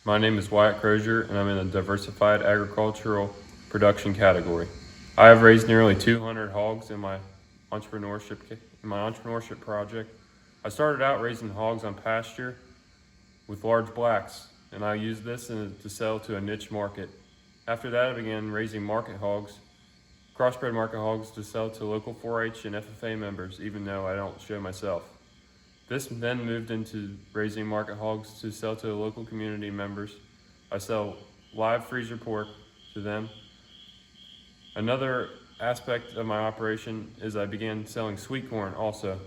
My name is Wyatt Crozier, and I'm in the Diversified Agricultural Production category. I have raised nearly 200 hogs in my entrepreneurship project. I started out raising hogs on pasture with large blacks, and I used this to sell to a niche market. After that, I began raising market hogs, crossbred market hogs, to sell to local 4-H and FFA members, even though I don't show myself. This then moved into raising market hogs to sell to local community members. I sell live freezer pork to them. Another aspect of my operation is I began selling sweet corn also.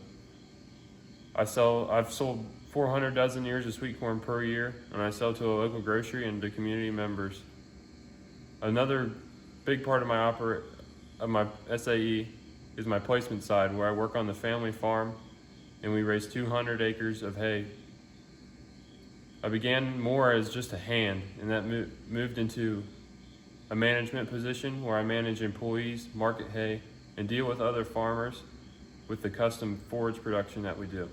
I've sold 400 dozen ears of sweet corn per year, and I sell to a local grocery and to community members. Another big part of my SAE is my placement side, where I work on the family farm and we raise 200 acres of hay. I began more as just a hand, and that moved into a management position where I manage employees, market hay, and deal with other farmers with the custom forage production that we do.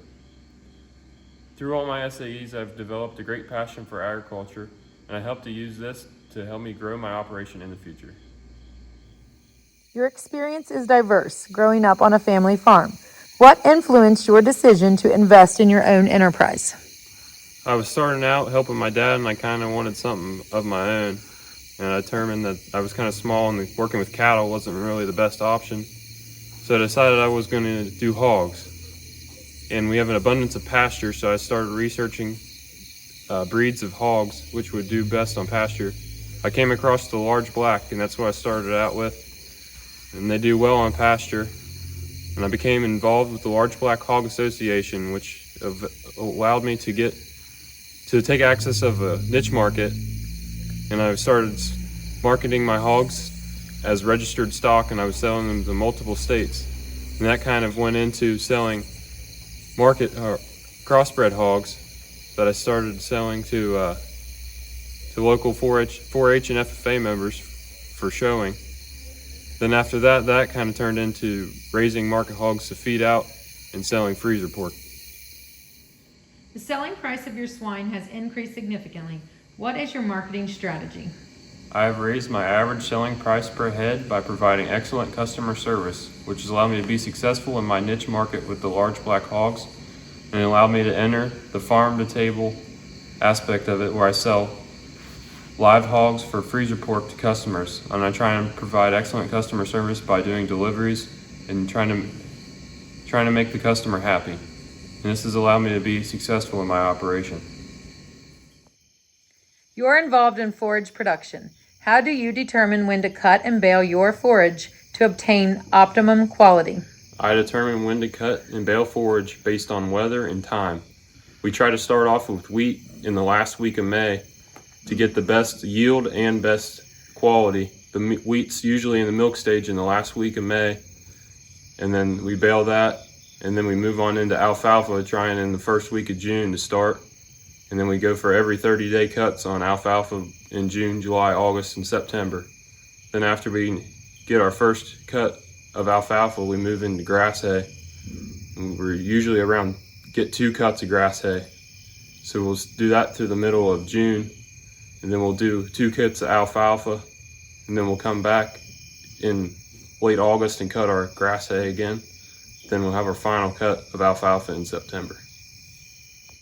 Through all my SAEs, I've developed a great passion for agriculture, and I hope to use this to help me grow my operation in the future. Your experience is diverse, growing up on a family farm. What influenced your decision to invest in your own enterprise? I was starting out helping my dad, and I kind of wanted something of my own. And I determined that I was kind of small and working with cattle wasn't really the best option. So I decided I was going to do hogs. And we have an abundance of pasture, so I started researching breeds of hogs which would do best on pasture. I came across the large black, and that's what I started out with. And they do well on pasture. And I became involved with the Large Black Hog Association, which allowed me to take access of a niche market. And I started marketing my hogs as registered stock, and I was selling them to multiple states. And that kind of went into selling crossbred hogs that I started selling to local 4-H and FFA members for showing. Then after that, that kind of turned into raising market hogs to feed out and selling freezer pork. The selling price of your swine has increased significantly. What is your marketing strategy? I have raised my average selling price per head by providing excellent customer service, which has allowed me to be successful in my niche market with the large black hogs, and allowed me to enter the farm-to-table aspect of it, where I sell live hogs for freezer pork to customers. And I try and provide excellent customer service by doing deliveries and trying to make the customer happy. And this has allowed me to be successful in my operation. You're involved in forage production. How do you determine when to cut and bale your forage to obtain optimum quality? I determine when to cut and bale forage based on weather and time. We try to start off with wheat in the last week of May to get the best yield and best quality. The wheat's usually in the milk stage in the last week of May, and then we bale that, and then we move on into alfalfa, trying in the first week of June to start, and then we go for every 30-day cuts on alfalfa in June, July, August, and September. Then after we get our first cut of alfalfa, we move into grass hay, and we're usually get 2 cuts of grass hay. So we'll do that through the middle of June, and then we'll do 2 kits of alfalfa, and then we'll come back in late August and cut our grass hay again. Then we'll have our final cut of alfalfa in September.